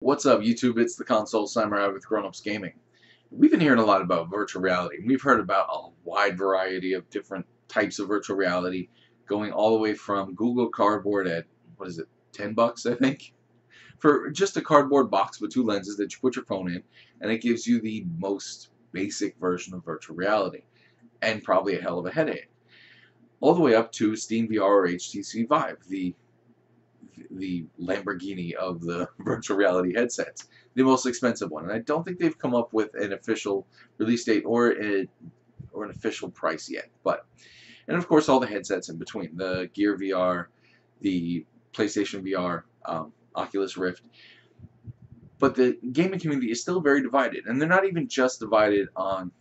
What's up, YouTube? It's the Console Samurai with Grown Ups Gaming. We've been hearing a lot about virtual reality. We've heard about a wide variety of different types of virtual reality, going all the way from Google Cardboard at, what is it, 10 bucks, I think? For just a cardboard box with two lenses that you put your phone in, and it gives you the most basic version of virtual reality, and probably a hell of a headache. All the way up to Steam VR or HTC Vive, the Lamborghini of the virtual reality headsets, the most expensive one. And I don't think they've come up with an official release date or an official price yet. And of course, all the headsets in between, the Gear VR, the PlayStation VR, Oculus Rift. But the gaming community is still very divided, and they're not even just divided on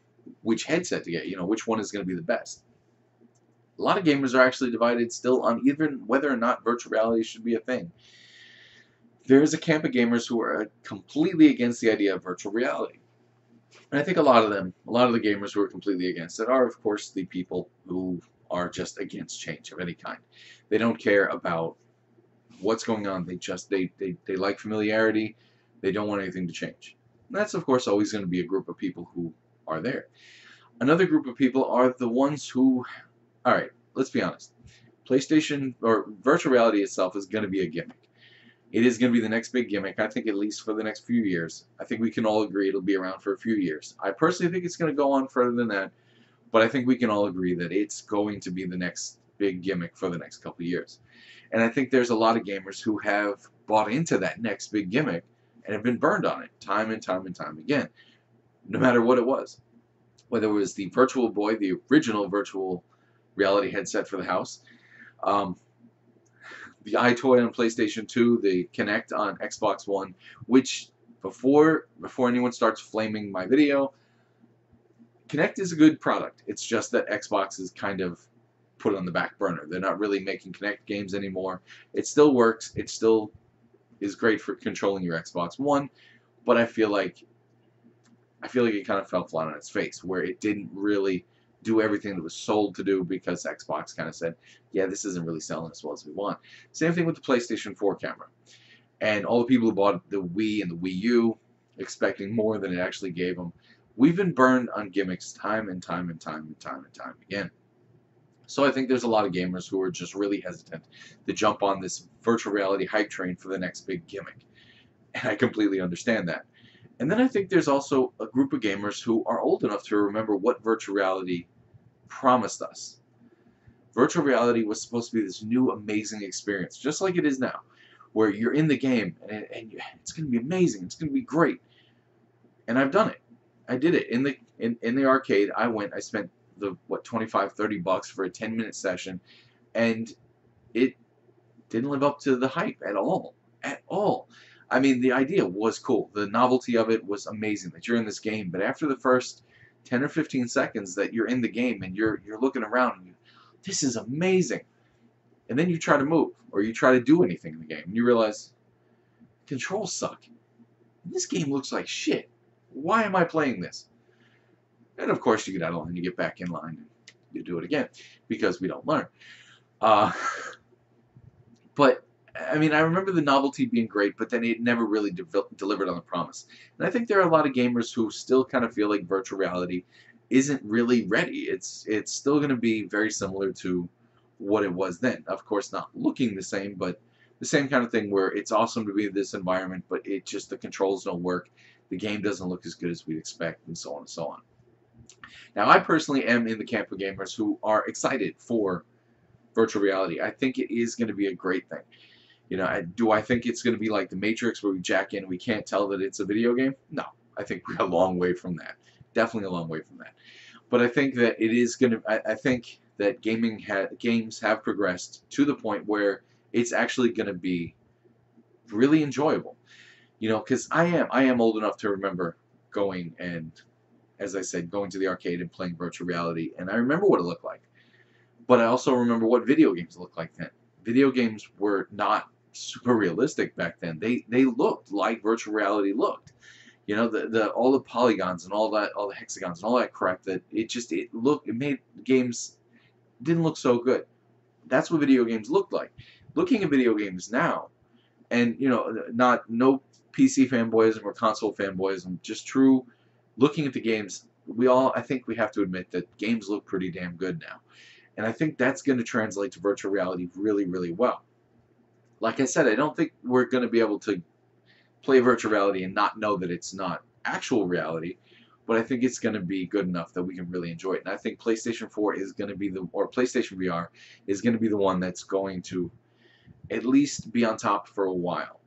which headset to get, which one is going to be the best. A lot of gamers are actually divided still on even whether or not virtual reality should be a thing. There is a camp of gamers who are completely against the idea of virtual reality. And I think a lot of the gamers who are completely against it are, of course, the people who are just against change of any kind. They don't care about what's going on. They like familiarity. They don't want anything to change. And that's, of course, always going to be a group of people who are there. Another group of people are the ones who, all right, let's be honest. PlayStation or virtual reality itself is going to be a gimmick. It is going to be the next big gimmick, I think, at least for the next few years. I think we can all agree it'll be around for a few years. I personally think it's going to go on further than that, but I think we can all agree that it's going to be the next big gimmick for the next couple of years. And I think there's a lot of gamers who have bought into that next big gimmick and have been burned on it time and time and time again, no matter what it was. Whether it was the Virtual Boy, the original virtual reality headset for the house, the iToy on PlayStation 2, the Kinect on Xbox One, which before anyone starts flaming my video, Kinect is a good product. It's just that Xbox is kind of put on the back burner. They're not really making Kinect games anymore. It still works. It still is great for controlling your Xbox One, but I feel like it kind of fell flat on its face, where it didn't really do everything that was sold to do because Xbox kind of said, yeah, this isn't really selling as well as we want. Same thing with the PlayStation 4 camera. And all the people who bought the Wii and the Wii U expecting more than it actually gave them. We've been burned on gimmicks time and time and time and time and time again. So I think there's a lot of gamers who are just really hesitant to jump on this virtual reality hype train for the next big gimmick. And I completely understand that. And then I think there's also a group of gamers who are old enough to remember what virtual reality promised us. Virtual reality was supposed to be this new amazing experience, just like it is now, where you're in the game and it's going to be amazing, it's going to be great. And I've done it. I did it in the arcade. I spent the 25, 30 bucks for a 10-minute session, and it didn't live up to the hype at all. At all. I mean, the idea was cool. The novelty of it was amazing that you're in this game. But after the first 10 or 15 seconds that you're in the game and you're looking around, and this is amazing. And then you try to move or you try to do anything in the game, and you realize controls suck. This game looks like shit. Why am I playing this? And of course, you get out of line, you get back in line, and you do it again because we don't learn. But I mean, I remember the novelty being great, but then it never really delivered on the promise. And I think there are a lot of gamers who still kind of feel like virtual reality isn't really ready. It's still going to be very similar to what it was then. Of course, not looking the same, but the same kind of thing where it's awesome to be in this environment, but the controls don't work. The game doesn't look as good as we'd expect, and so on and so on. Now, I personally am in the camp of gamers who are excited for virtual reality. I think it is going to be a great thing. Do I think it's going to be like The Matrix where we jack in and we can't tell that it's a video game? No. I think we're a long way from that. Definitely a long way from that. But I think that it is going to, I think that games have progressed to the point where it's actually going to be really enjoyable. Because I am old enough to remember going and, as I said, going to the arcade and playing virtual reality. And I remember what it looked like. But I also remember what video games looked like then. Video games were not super realistic back then. They looked like virtual reality looked. All the polygons and all the hexagons and all that crap, that it made games didn't look so good. That's what video games looked like. Looking at video games now, and no PC fanboys and we're console fanboys and just true looking at the games, I think we have to admit that games look pretty damn good now. And I think that's going to translate to virtual reality really, really well. Like I said, I don't think we're going to be able to play virtual reality and not know that it's not actual reality, but I think it's going to be good enough that we can really enjoy it. And I think PlayStation 4 is going to be or PlayStation VR is going to be the one that's going to at least be on top for a while.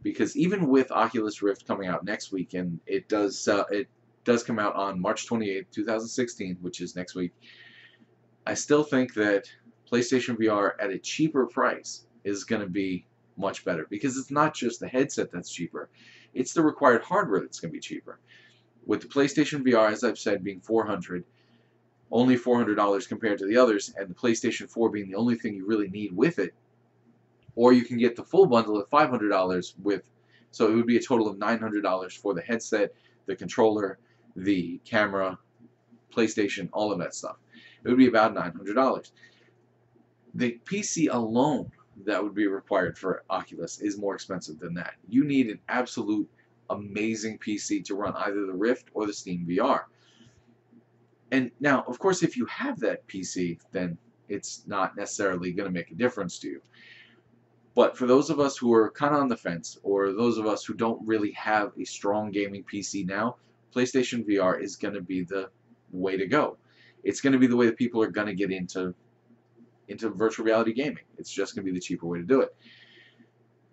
Because even with Oculus Rift coming out next week, and it does come out on March 28th, 2016, which is next week, I still think that PlayStation VR at a cheaper price is going to be much better, because it's not just the headset that's cheaper, it's the required hardware that's going to be cheaper. With the PlayStation VR, as I've said, being only $400 compared to the others, and the PlayStation 4 being the only thing you really need with it, or you can get the full bundle at $500 so it would be a total of $900 for the headset, the controller, the camera, PlayStation, all of that stuff. It would be about $900. The PC alone that would be required for Oculus is more expensive than that. You need an absolute amazing PC to run either the Rift or the Steam VR. And now, of course, if you have that PC, then it's not necessarily going to make a difference to you. But for those of us who are kind of on the fence, or those of us who don't really have a strong gaming PC now, PlayStation VR is going to be the way to go. It's going to be the way that people are going to get into virtual reality gaming. It's just going to be the cheaper way to do it.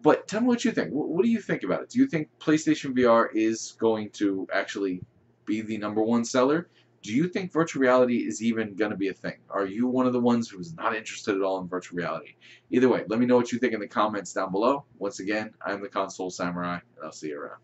But tell me what you think. What do you think about it? Do you think PlayStation VR is going to actually be the #1 seller? Do you think virtual reality is even going to be a thing? Are you one of the ones who's not interested at all in virtual reality? Either way, let me know what you think in the comments down below. Once again, I'm the Console Samurai, and I'll see you around.